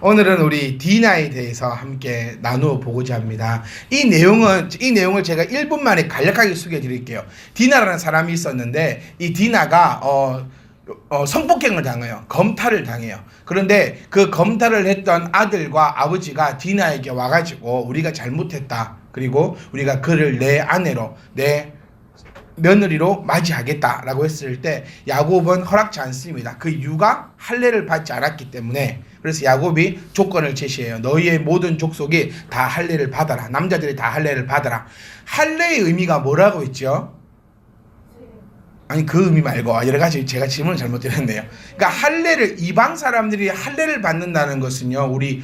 오늘은 우리 디나에 대해서 함께 나누어 보고자 합니다. 이 내용을 제가 1분 만에 간략하게 소개해 드릴게요. 디나라는 사람이 있었는데 이 디나가 성폭행을 당해요. 검탈을 당해요. 그런데 그 검탈을 했던 아들과 아버지가 디나에게 와가지고 우리가 잘못했다. 그리고 우리가 그를 내 아내로, 내 며느리로 맞이하겠다라고 했을 때 야곱은 허락지 않습니다. 그 이유가 할례를 받지 않았기 때문에. 그래서 야곱이 조건을 제시해요. 너희의 모든 족속이 다 할례를 받아라. 남자들이 다 할례를 받아라. 할례의 의미가 뭐라고 했죠? 아니 그 의미 말고 여러 가지 제가 질문을 잘못 드렸네요. 그러니까 할례를, 이방 사람들이 할례를 받는다는 것은요, 우리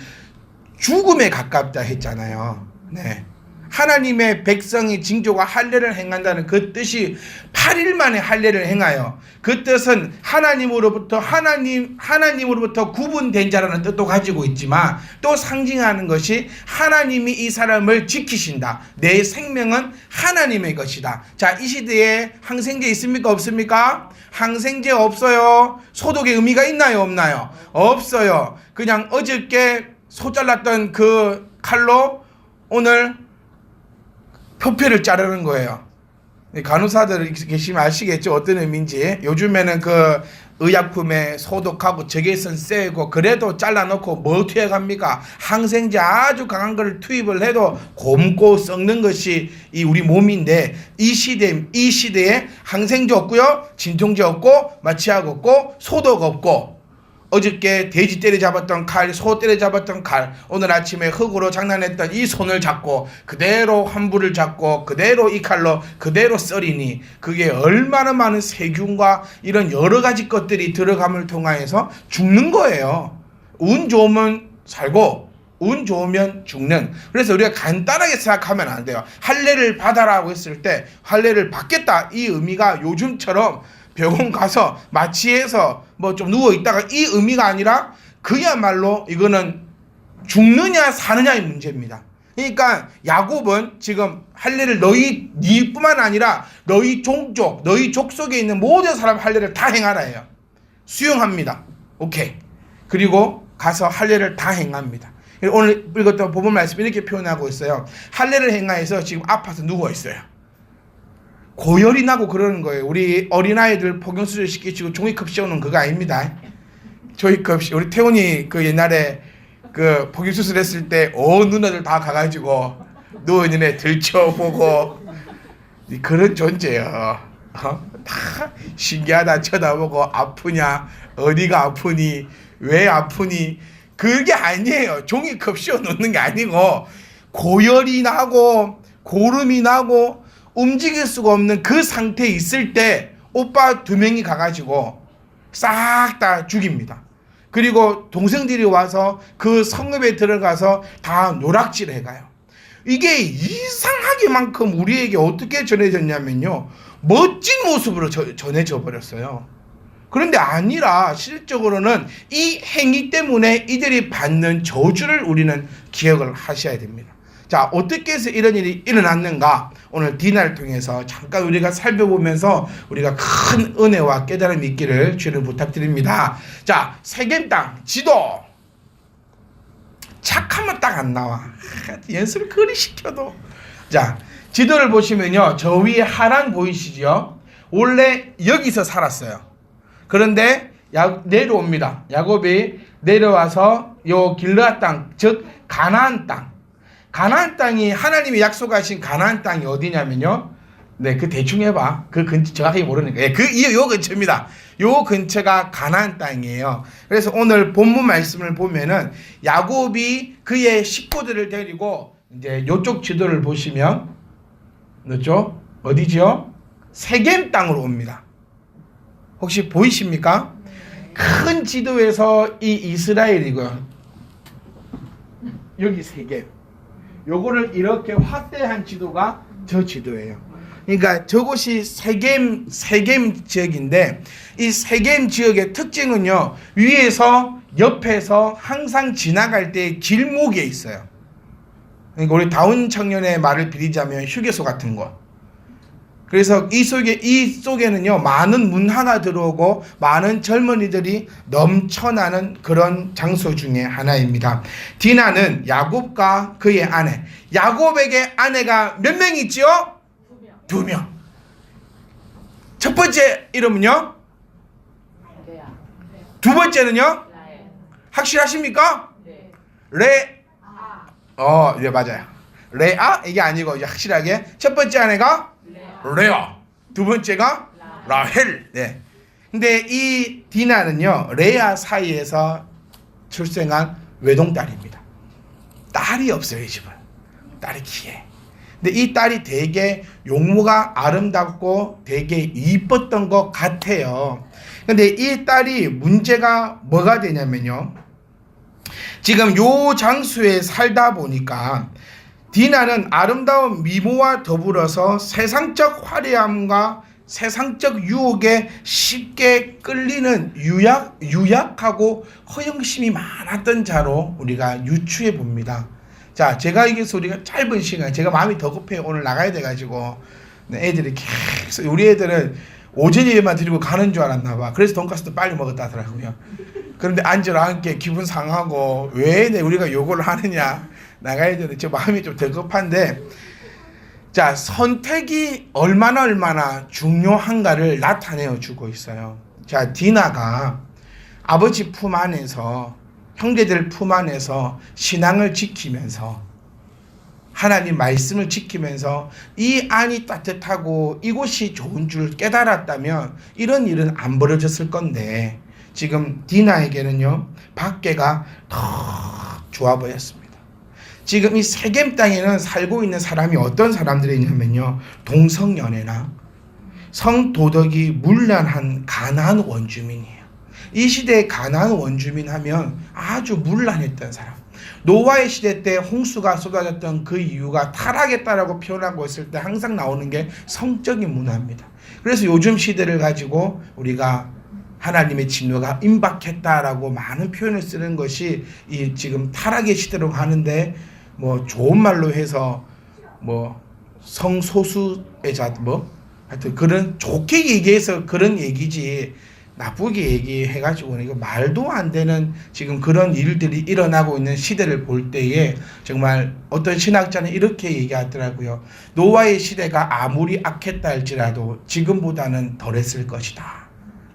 죽음에 가깝다 했잖아요. 네. 하나님의 백성이 징조가 할례를 행한다는 그 뜻이 8일 만에 할례를 행하여, 그 뜻은 하나님으로부터 구분된 자라는 뜻도 가지고 있지만 또 상징하는 것이 하나님이 이 사람을 지키신다. 내 생명은 하나님의 것이다. 자, 이 시대에 항생제 있습니까? 없습니까? 항생제 없어요. 소독의 의미가 있나요? 없나요? 없어요. 그냥 어저께 소 잘랐던 그 칼로 오늘 표피를 자르는 거예요. 간호사들 계시면 아시겠죠? 어떤 의미인지. 요즘에는 그 의약품에 소독하고 적외선 쐬고 그래도 잘라놓고 뭐 투약합니까? 항생제 아주 강한 걸 투입을 해도 곰고 썩는 것이 이 우리 몸인데, 이 시대에 항생제 없고요, 진통제 없고, 마취약 없고, 소독 없고, 어저께 돼지 때려잡았던 칼, 소 때려잡았던 칼, 오늘 아침에 흙으로 장난했던 이 손을 잡고 그대로 환부를 잡고 그대로 이 칼로 그대로 썰이니 그게 얼마나 많은 세균과 이런 여러 가지 것들이 들어감을 통하여서 죽는 거예요. 운 좋으면 살고 운 좋으면 죽는. 그래서 우리가 간단하게 생각하면 안 돼요. 할례를 받아라고 했을 때 할례를 받겠다, 이 의미가 요즘처럼 병원 가서 마취해서 뭐 좀 누워 있다가 이 의미가 아니라 그야말로 이거는 죽느냐 사느냐의 문제입니다. 그러니까 야곱은 지금 할례를 니뿐만 아니라 너희 종족, 너희 족속에 있는 모든 사람 할례를 다 행하라 해요. 수용합니다. 오케이. 그리고 가서 할례를 다 행합니다. 오늘 읽었던 본문 말씀 이렇게 표현하고 있어요. 할례를 행하여서 지금 아파서 누워 있어요. 고열이 나고 그러는 거예요. 우리 어린아이들 포경수술 시키시고 종이컵 씌우는 그거 아닙니다. 종이컵, 우리 태훈이 그 옛날에 그 포경수술 했을 때 누나들 다 가가지고 누워있는 애 들춰보고 그런 존재예요. 다 신기하다 쳐다보고 아프냐, 어디가 아프니, 왜 아프니, 그게 아니에요. 종이컵 씌워 놓는 게 아니고 고열이 나고 고름이 나고 움직일 수가 없는 그 상태에 있을 때 오빠 2명이 가가지고 싹 다 죽입니다. 그리고 동생들이 와서 그 성읍에 들어가서 다 노락질 해가요. 이게 이상하게만큼 우리에게 어떻게 전해졌냐면요, 멋진 모습으로 전해져 버렸어요. 그런데 아니라 실적으로는 이 행위 때문에 이들이 받는 저주를 우리는 기억을 하셔야 됩니다. 자, 어떻게 해서 이런 일이 일어났는가? 오늘 디나를 통해서 잠깐 우리가 살펴보면서 우리가 큰 은혜와 깨달음이 있기를 주를 부탁드립니다. 자, 세겜 땅 지도. 착하면 딱 안 나와. 연습을 그리 시켜도. 자, 지도를 보시면요, 저 위에 하란 보이시죠? 원래 여기서 살았어요. 그런데 내려옵니다. 야곱이 내려와서 요 길르앗 땅, 즉 가나안 땅. 가나안 땅이 하나님이 약속하신 가나안 땅이 어디냐면요, 네, 그 대충 해봐. 그 근처 정확하게 모르니까. 예, 요 근처입니다. 요 근처가 가나안 땅이에요. 그래서 오늘 본문 말씀을 보면은 야곱이 그의 식구들을 데리고 이제 요쪽 지도를 보시면 요쪽 어디지요? 세겜 땅으로 옵니다. 혹시 보이십니까? 큰 지도에서 이 이스라엘이고요. 여기 세겜. 요거를 이렇게 확대한 지도가 저 지도예요. 그러니까 저곳이 세겜 지역인데, 이 세겜 지역의 특징은요, 위에서 옆에서 항상 지나갈 때 길목에 있어요. 그러니까 우리 다운 청년의 말을 빌리자면 휴게소 같은 거. 그래서 이 속에는요, 많은 문화가 들어오고 많은 젊은이들이 넘쳐나는 그런 장소 중에 하나입니다. 디나는 야곱과 그의 아내, 야곱에게 아내가 몇 명 있지요? 2명. 첫 번째 이름은요? 두 번째는요? 확실하십니까? 네, 맞아요. 레아? 이게 아니고 확실하게 첫 번째 아내가 레아, 두 번째가 라헬. 네. 근데 이 디나는요, 레아 사이에서 출생한 외동딸입니다. 딸이 없어요, 이 집은. 딸이 귀해. 근데 이 딸이 되게 용모가 아름답고 되게 이뻤던 것 같아요. 근데 이 딸이 문제가 뭐가 되냐면요, 지금 요 장소에 살다 보니까 디나는 아름다운 미모와 더불어서 세상적 화려함과 세상적 유혹에 쉽게 끌리는 유약하고 허영심이 많았던 자로 우리가 유추해 봅니다. 자, 제가 이게서 우리가 짧은 시간, 제가 마음이 더 급해요. 오늘 나가야 돼가지고. 애들이 계속, 우리 애들은 오전 예배만 드리고 가는 줄 알았나 봐. 그래서 돈가스도 빨리 먹었다 하더라고요. 그런데 앉으라 함께 기분 상하고 왜 우리가 요걸 하느냐. 나가야 되는데 저 마음이 좀 더 급한데, 자, 선택이 얼마나 중요한가를 나타내어 주고 있어요. 자, 디나가 아버지 품 안에서, 형제들 품 안에서 신앙을 지키면서 하나님 말씀을 지키면서 이 안이 따뜻하고 이곳이 좋은 줄 깨달았다면 이런 일은 안 벌어졌을 건데, 지금 디나에게는요, 밖에가 더 좋아 보였습니다. 지금 이 세겜 땅에는 살고 있는 사람이 어떤 사람들이 있냐면요, 동성연애나 성도덕이 문란한 가나안 원주민이에요. 이 시대의 가나안 원주민 하면 아주 문란했던 사람. 노아의 시대 때 홍수가 쏟아졌던 그 이유가 타락했다라고 표현하고 있을 때 항상 나오는 게 성적인 문화입니다. 그래서 요즘 시대를 가지고 우리가 하나님의 진노가 임박했다라고 많은 표현을 쓰는 것이 이 지금 타락의 시대로 가는데, 뭐 좋은 말로 해서 뭐 성소수의자, 뭐 하여튼 그런 좋게 얘기해서 그런 얘기지, 나쁘게 얘기해가지고 이거 말도 안 되는 지금 그런 일들이 일어나고 있는 시대를 볼 때에 정말 어떤 신학자는 이렇게 얘기하더라고요. 노아의 시대가 아무리 악했다 할지라도 지금보다는 덜했을 것이다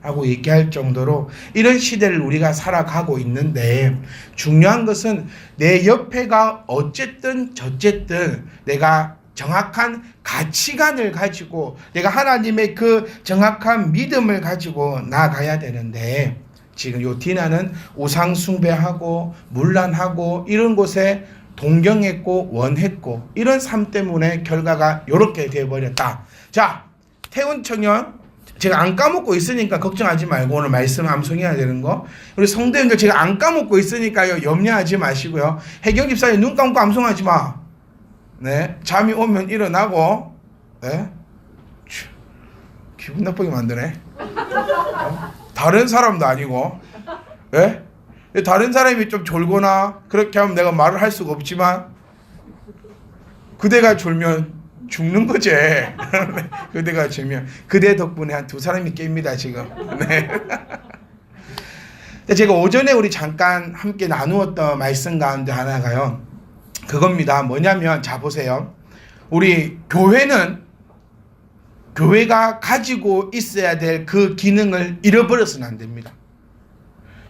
하고 얘기할 정도로 이런 시대를 우리가 살아가고 있는데, 중요한 것은 내 옆에가 어쨌든 저쨌든 내가 정확한 가치관을 가지고 내가 하나님의 그 정확한 믿음을 가지고 나아가야 되는데, 지금 요 디나는 우상 숭배하고 문란하고 이런 곳에 동경했고 원했고 이런 삶 때문에 결과가 이렇게 되어버렸다. 자, 태운 청년, 제가 안 까먹고 있으니까 걱정하지 말고 오늘 말씀 암송해야 되는 거, 우리 성도님들 제가 안 까먹고 있으니까요, 염려하지 마시고요. 혜경 집사님 눈 감고 암송하지 마. 네, 잠이 오면 일어나고, 네, 기분 나쁘게 만드네. 다른 사람도 아니고, 네? 다른 사람이 좀 졸거나 그렇게 하면 내가 말을 할 수가 없지만 그대가 졸면 죽는 거지. 그대가 졸면 그대 덕분에 한 2사람이 깹니다 지금. 네. 제가 오전에 우리 잠깐 함께 나누었던 말씀 가운데 하나가요, 그겁니다. 뭐냐면, 자 보세요. 우리 교회가 가지고 있어야 될 그 기능을 잃어버려서는 안 됩니다.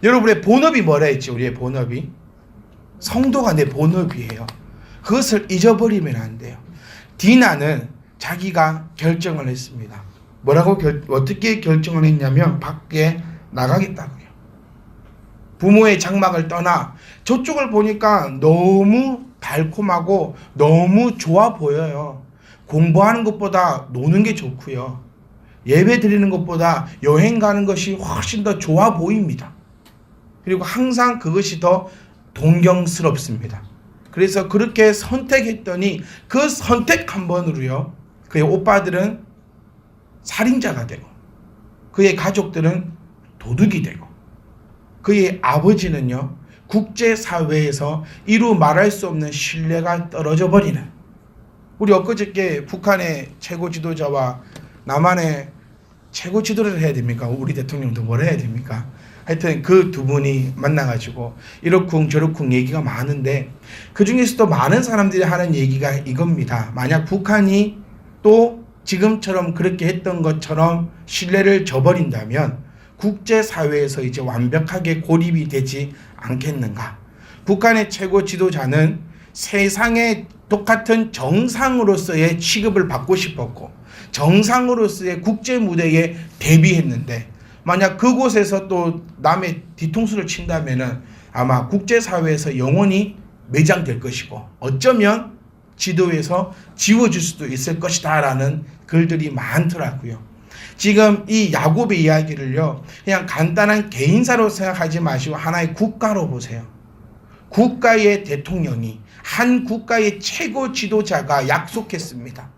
여러분의 본업이 뭐라 했지? 우리의 본업이 성도가 내 본업이에요. 그것을 잊어버리면 안 돼요. 디나는 자기가 결정을 했습니다. 뭐라고 어떻게 결정을 했냐면 밖에 나가겠다고요. 부모의 장막을 떠나 저쪽을 보니까 너무 달콤하고 너무 좋아 보여요. 공부하는 것보다 노는 게 좋고요. 예배 드리는 것보다 여행 가는 것이 훨씬 더 좋아 보입니다. 그리고 항상 그것이 더 동경스럽습니다. 그래서 그렇게 선택했더니 그 선택 한 번으로요, 그의 오빠들은 살인자가 되고 그의 가족들은 도둑이 되고 그의 아버지는요, 국제사회에서 이루 말할 수 없는 신뢰가 떨어져 버리는, 우리 엊그저께 북한의 최고 지도자와 나만의 최고 지도를 해야 됩니까? 우리 대통령도 뭘 해야 됩니까? 하여튼 그 두 분이 만나가지고 이러쿵 저러쿵 얘기가 많은데 그 중에서도 많은 사람들이 하는 얘기가 이겁니다. 만약 북한이 또 지금처럼 그렇게 했던 것처럼 신뢰를 저버린다면 국제사회에서 이제 완벽하게 고립이 되지 않겠는가. 북한의 최고 지도자는 세상의 똑같은 정상으로서의 취급을 받고 싶었고 정상으로서의 국제 무대에 대비했는데 만약 그곳에서 또 남의 뒤통수를 친다면은 아마 국제사회에서 영원히 매장될 것이고 어쩌면 지도에서 지워질 수도 있을 것이다 라는 글들이 많더라고요. 지금 이 야곱의 이야기를요 그냥 간단한 개인사로 생각하지 마시고 하나의 국가로 보세요. 국가의 대통령이 한 국가의 최고 지도자가 약속했습니다.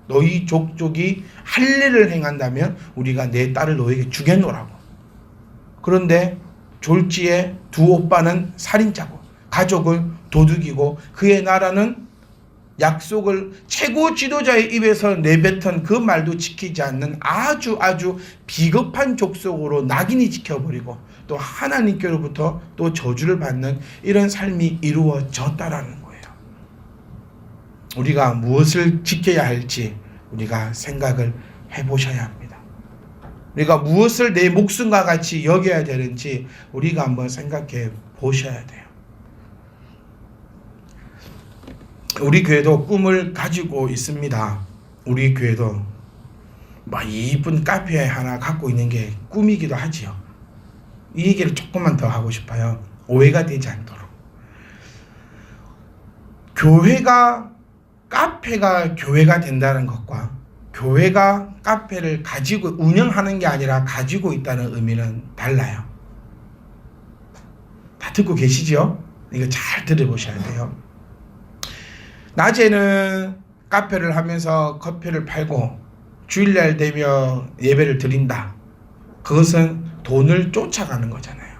너희 족족이 할례를 행한다면 우리가 내 딸을 너에게 주겠노라고. 그런데 졸지에 두 오빠는 살인자고 가족을 도둑이고 그의 나라는 약속을 최고 지도자의 입에서 내뱉은 그 말도 지키지 않는 아주 비겁한 족속으로 낙인이 지켜버리고 또 하나님께로부터 또 저주를 받는 이런 삶이 이루어졌다라는 거예요. 우리가 무엇을 지켜야 할지 우리가 생각을 해보셔야 합니다. 우리가 무엇을 내 목숨과 같이 여겨야 되는지 우리가 한번 생각해 보셔야 돼요. 우리 교회도 꿈을 가지고 있습니다. 우리 교회도 막 이쁜 카페 하나 갖고 있는 게 꿈이기도 하지요. 이 얘기를 조금만 더 하고 싶어요. 오해가 되지 않도록. 카페가 교회가 된다는 것과 교회가 카페를 가지고 운영하는 게 아니라 가지고 있다는 의미는 달라요. 다 듣고 계시죠? 이거 잘 들어보셔야 돼요. 낮에는 카페를 하면서 커피를 팔고 주일날 되면 예배를 드린다. 그것은 돈을 쫓아가는 거잖아요.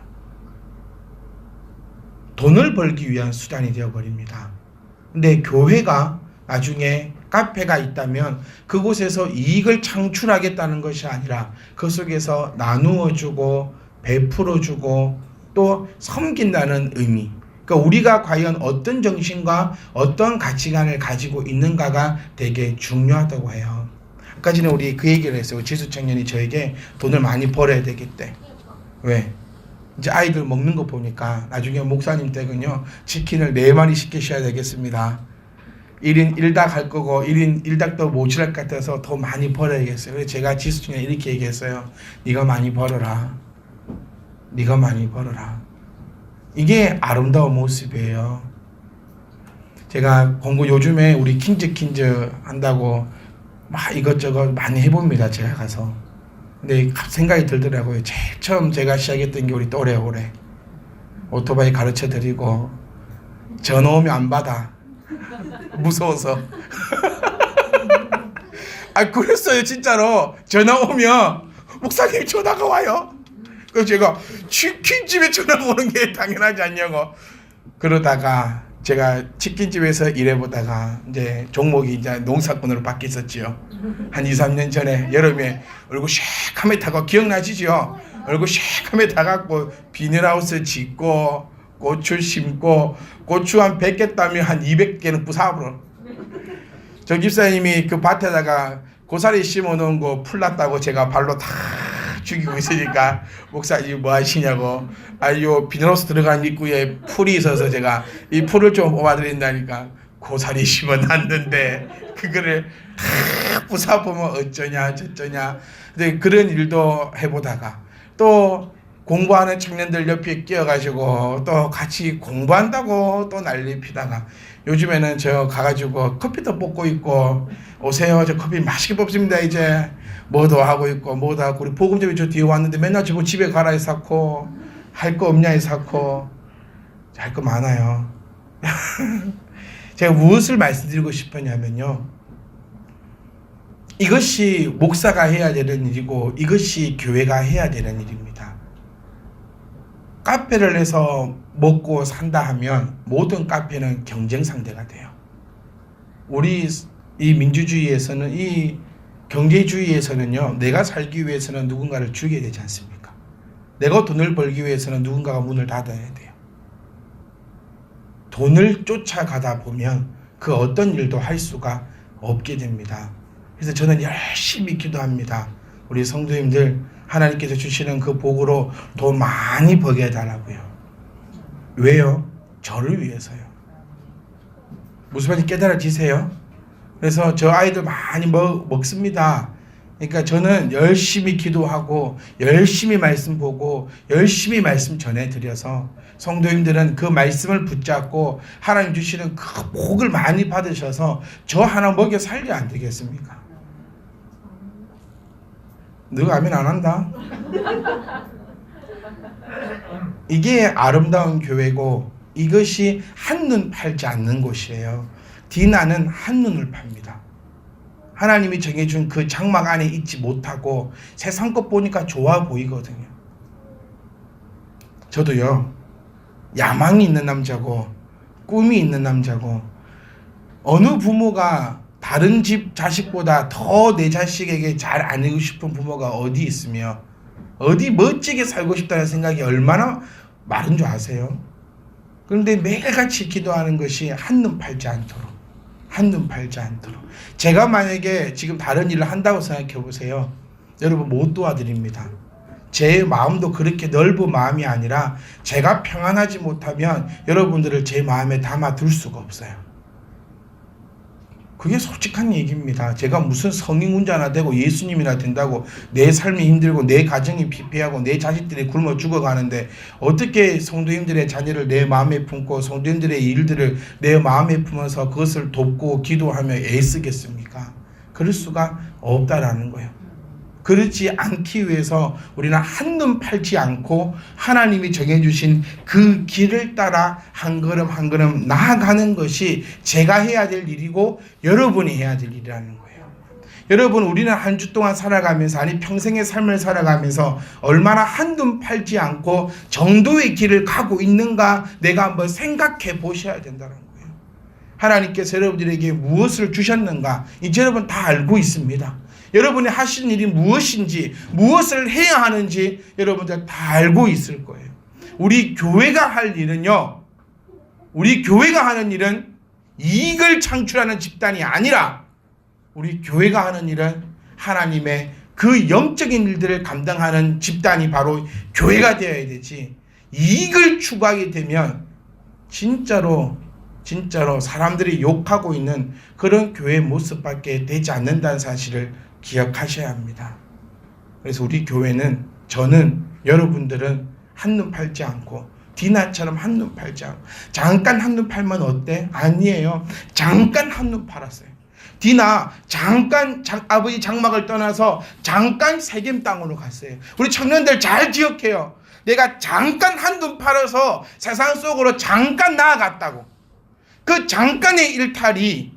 돈을 벌기 위한 수단이 되어버립니다. 근데 교회가 나중에 카페가 있다면 그곳에서 이익을 창출하겠다는 것이 아니라 그 속에서 나누어주고 베풀어주고 또 섬긴다는 의미. 그러니까 우리가 과연 어떤 정신과 어떤 가치관을 가지고 있는가가 되게 중요하다고 해요. 아까 전에 우리 그 얘기를 했어요. 지수 청년이 저에게 돈을 많이 벌어야 되겠대. 왜? 이제 아이들 먹는 거 보니까 나중에 목사님 댁은요 치킨을 4마리 시키셔야 되겠습니다. 1인 1닭 할 거고 1인 1닭도 모자랄 것 같아서 더 많이 벌어야겠어요. 그래서 제가 지수 청년 이렇게 얘기했어요. 네가 많이 벌어라. 네가 많이 벌어라. 이게 아름다운 모습이에요. 제가 공부 요즘에 우리 킨즈 한다고 막 이것저것 많이 해봅니다. 제가 가서. 근데 생각이 들더라고요. 제일 처음 제가 시작했던 게 우리 또래 오토바이 가르쳐 드리고 전화 오면 안 받아. 무서워서. 그랬어요. 진짜로. 전화 오면 목사님 전화가 와요. 그래서 제가 치킨집에 전화가 오는 게 당연하지 않냐고. 그러다가 제가 치킨집에서 일해보다가 이제 종목이 이제 농사꾼으로 바뀌었지요. 한 2, 3년 전에 여름에 얼굴 쉐카메 타고 기억나시죠? 얼굴 쉐카메 타갖고 비닐하우스 짓고 고추 심고 고추 한 100개 따면 한 200개는 부사버려. 저 집사님이 그 밭에다가 고사리 심어놓은 거 풀났다고 제가 발로 다 죽이고 있으니까 목사님 뭐 하시냐고. 요 비닐하우스 들어간 입구에 풀이 있어서 제가 이 풀을 좀 뽑아드린다니까. 고사리 심어놨는데 그거를 다 부숴보면 어쩌냐 저쩌냐. 근데 그런 일도 해보다가 또 공부하는 청년들 옆에 끼어가지고 또 같이 공부한다고 또 난리 피다가 요즘에는 저 가가지고 커피도 뽑고 있고 오세요 저 커피 맛있게 뽑습니다 이제 뭐도 하고 있고 뭐도 하고 우리 보금자리 저 뒤에 왔는데 맨날 저거 집에 가라 해서 할 거 없냐 해서 할 거 많아요. 제가 무엇을 말씀드리고 싶었냐면요. 이것이 목사가 해야 되는 일이고 이것이 교회가 해야 되는 일입니다. 카페를 해서 먹고 산다 하면 모든 카페는 경쟁 상대가 돼요. 우리 이 민주주의에서는 이 경제주의에서는요, 내가 살기 위해서는 누군가를 죽여야 되지 않습니까? 내가 돈을 벌기 위해서는 누군가가 문을 닫아야 돼요. 돈을 쫓아가다 보면 그 어떤 일도 할 수가 없게 됩니다. 그래서 저는 열심히 기도합니다. 우리 성도님들 하나님께서 주시는 그 복으로 돈 많이 벌게 해달라고요. 왜요? 저를 위해서요. 무슨 말인지 깨달아지세요? 그래서 저 아이들 많이 먹습니다. 그러니까 저는 열심히 기도하고 열심히 말씀 보고 열심히 말씀 전해드려서 성도님들은 그 말씀을 붙잡고 하나님 주시는 그 복을 많이 받으셔서 저 하나 먹여 살려 안 되겠습니까? 누가 아멘 안 한다? 이게 아름다운 교회고 이것이 한눈 팔지 않는 곳이에요. 디나는 한눈을 팝니다. 하나님이 정해준 그 장막 안에 있지 못하고 세상 것 보니까 좋아 보이거든요. 저도요, 야망이 있는 남자고 꿈이 있는 남자고 어느 부모가 다른 집 자식보다 더 내 자식에게 잘 안고 싶은 부모가 어디 있으며 어디 멋지게 살고 싶다는 생각이 얼마나 많은 줄 아세요? 그런데 매일같이 기도하는 것이 한눈 팔지 않도록, 한눈 팔지 않도록. 제가 만약에 지금 다른 일을 한다고 생각해 보세요. 여러분 못 도와드립니다. 제 마음도 그렇게 넓은 마음이 아니라 제가 평안하지 못하면 여러분들을 제 마음에 담아둘 수가 없어요. 그게 솔직한 얘기입니다. 제가 무슨 성인 운자나 되고 예수님이나 된다고 내 삶이 힘들고 내 가정이 피폐하고 내 자식들이 굶어 죽어가는데 어떻게 성도님들의 자녀를 내 마음에 품고 성도님들의 일들을 내 마음에 품어서 그것을 돕고 기도하며 애쓰겠습니까? 그럴 수가 없다라는 거예요. 그렇지 않기 위해서 우리는 한눈 팔지 않고 하나님이 정해주신 그 길을 따라 한 걸음 한 걸음 나아가는 것이 제가 해야 될 일이고 여러분이 해야 될 일이라는 거예요. 여러분, 우리는 한 주 동안 살아가면서, 아니 평생의 삶을 살아가면서 얼마나 한눈 팔지 않고 정도의 길을 가고 있는가 내가 한번 생각해 보셔야 된다는 거예요. 하나님께서 여러분들에게 무엇을 주셨는가 이제 여러분 다 알고 있습니다. 여러분이 하신 일이 무엇인지, 무엇을 해야 하는지 여러분들 다 알고 있을 거예요. 우리 교회가 할 일은요, 우리 교회가 하는 일은 이익을 창출하는 집단이 아니라 우리 교회가 하는 일은 하나님의 그 영적인 일들을 감당하는 집단이 바로 교회가 되어야 되지, 이익을 추구하게 되면 진짜로 사람들이 욕하고 있는 그런 교회의 모습밖에 되지 않는다는 사실을 기억하셔야 합니다. 그래서 우리 교회는, 저는, 여러분들은 한눈 팔지 않고 디나처럼 한눈 팔지 않고, 잠깐 한눈 팔면 어때? 아니에요. 잠깐 한눈 팔았어요. 디나 잠깐 아버지 장막을 떠나서 잠깐 세겜 땅으로 갔어요. 우리 청년들 잘 기억해요. 내가 잠깐 한눈 팔아서 세상 속으로 잠깐 나아갔다고. 그 잠깐의 일탈이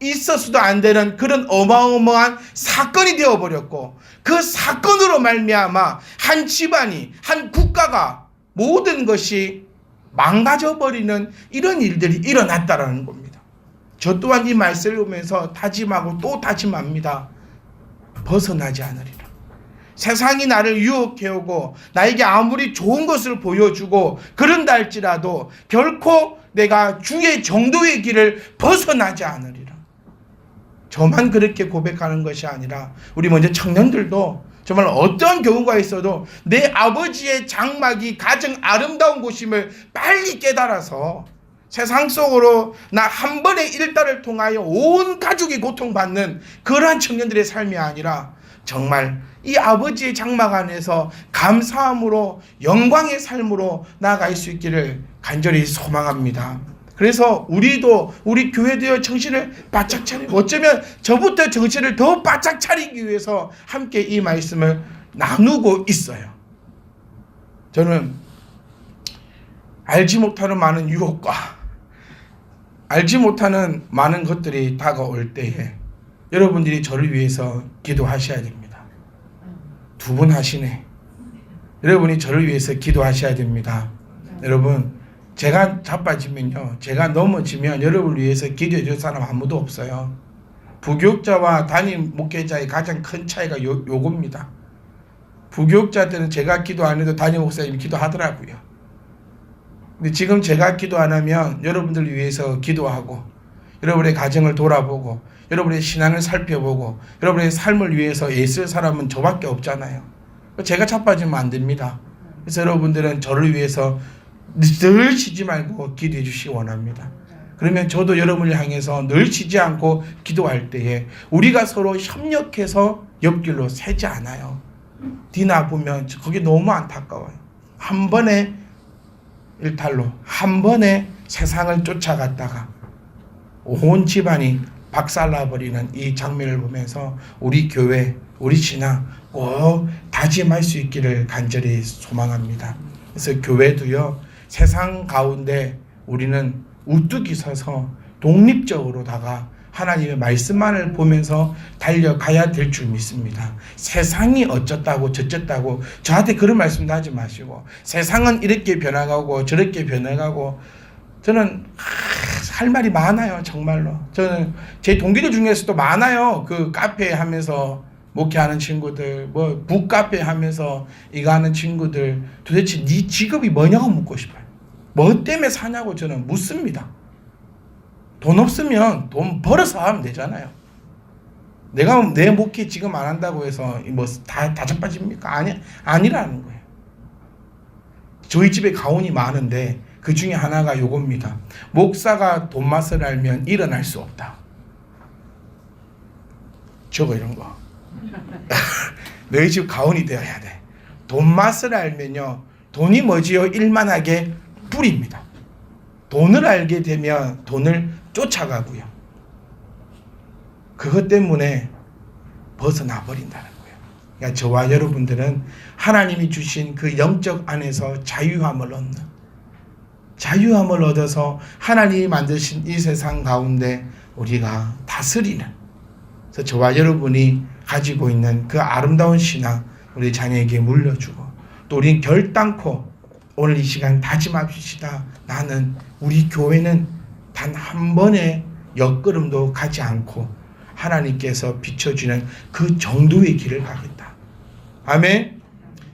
있어서도 안 되는 그런 어마어마한 사건이 되어버렸고, 그 사건으로 말미암아 한 집안이, 한 국가가, 모든 것이 망가져버리는 이런 일들이 일어났다라는 겁니다. 저 또한 이 말씀을 보면서 다짐하고 또 다짐합니다. 벗어나지 않으리라. 세상이 나를 유혹해오고 나에게 아무리 좋은 것을 보여주고 그런다 할지라도 결코 내가 주의 정도의 길을 벗어나지 않으리라. 저만 그렇게 고백하는 것이 아니라 우리 먼저 청년들도 정말 어떠한 경우가 있어도 내 아버지의 장막이 가장 아름다운 곳임을 빨리 깨달아서 세상 속으로 나 한 번의 일달을 통하여 온 가족이 고통받는 그러한 청년들의 삶이 아니라 정말 이 아버지의 장막 안에서 감사함으로 영광의 삶으로 나아갈 수 있기를 간절히 소망합니다. 그래서 우리도, 우리 교회도요, 정신을 바짝 차리고, 어쩌면 저부터 정신을 더 바짝 차리기 위해서 함께 이 말씀을 나누고 있어요. 저는 알지 못하는 많은 유혹과 알지 못하는 많은 것들이 다가올 때에 여러분들이 저를 위해서 기도하셔야 됩니다. 두 분 하시네. 여러분이 저를 위해서 기도하셔야 됩니다. 여러분, 제가 자빠지면요, 제가 넘어지면 여러분을 위해서 기도해 줄 사람 아무도 없어요. 부교육자와 담임 목회자의 가장 큰 차이가 요겁니다. 부교육자들은 제가 기도 안 해도 담임 목사님이 기도하더라고요. 근데 지금 제가 기도 안 하면 여러분들을 위해서 기도하고 여러분의 가정을 돌아보고 여러분의 신앙을 살펴보고 여러분의 삶을 위해서 애쓸 사람은 저밖에 없잖아요. 제가 자빠지면 안 됩니다. 그래서 여러분들은 저를 위해서 늘 쉬지 말고 기도해 주시기 원합니다. 그러면 저도 여러분을 향해서 늘 쉬지 않고 기도할 때에 우리가 서로 협력해서 옆길로 새지 않아요. 뒤나 보면 그게 너무 안타까워요. 한 번에 일탈로 한 번에 세상을 쫓아갔다가 온 집안이 박살나버리는 이 장면을 보면서 우리 교회, 우리 신앙 꼭 다짐할 수 있기를 간절히 소망합니다. 그래서 교회도요, 세상 가운데 우리는 우뚝이 서서 독립적으로다가 하나님의 말씀만을 보면서 달려가야 될 줄 믿습니다. 세상이 어쩌다고 저쩌다고 저한테 그런 말씀도 하지 마시고 세상은 이렇게 변해가고 저렇게 변해가고 저는 할 말이 많아요. 정말로 저는 제 동기들 중에서도 많아요. 그 카페 하면서 목회하는 친구들, 뭐 북카페 하면서 이거 하는 친구들, 도대체 네 직업이 뭐냐고 묻고 싶어요. 뭐 때문에 사냐고 저는 묻습니다. 돈 없으면 돈 벌어서 하면 되잖아요. 내가 내 목회 지금 안 한다고 해서 뭐 다 자빠집니까? 아니라는 거예요. 저희 집에 가훈이 많은데 그 중에 하나가 요겁니다. 목사가 돈 맛을 알면 일어날 수 없다. 저거 이런 거. 너희 집 가훈이 되어야 돼. 돈 맛을 알면요, 돈이 뭐지요? 일만하게 뿌립니다. 돈을 알게 되면 돈을 쫓아가고요. 그것 때문에 벗어나 버린다는 거예요. 그러니까 저와 여러분들은 하나님이 주신 그 영적 안에서 자유함을 얻어서 하나님이 만드신 이 세상 가운데 우리가 다스리는, 그래서 저와 여러분이 가지고 있는 그 아름다운 신앙 우리 자녀에게 물려주고, 또 우리는 결단코 오늘 이 시간 다짐합시다. 나는 우리 교회는 단 한 번의 옆걸음도 가지 않고 하나님께서 비춰주는 그 정도의 길을 가겠다. 아멘.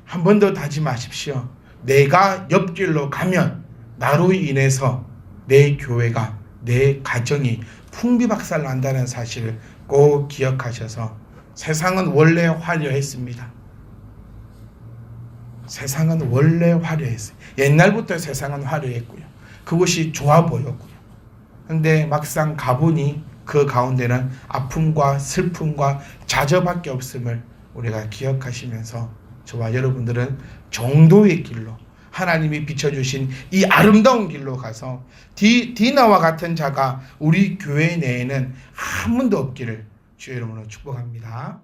한 번 더 다짐하십시오. 내가 옆길로 가면 나로 인해서 내 교회가, 내 가정이 풍비박살 난다는 사실을 꼭 기억하셔서, 세상은 원래 화려했습니다. 세상은 원래 화려했어요. 옛날부터 세상은 화려했고요. 그것이 좋아 보였고요. 그런데 막상 가보니 그 가운데는 아픔과 슬픔과 좌절밖에 없음을 우리가 기억하시면서 저와 여러분들은 정도의 길로, 하나님이 비춰주신 이 아름다운 길로 가서 디나와 같은 자가 우리 교회 내에는 한 분도 없기를 주의 이름으로 축복합니다.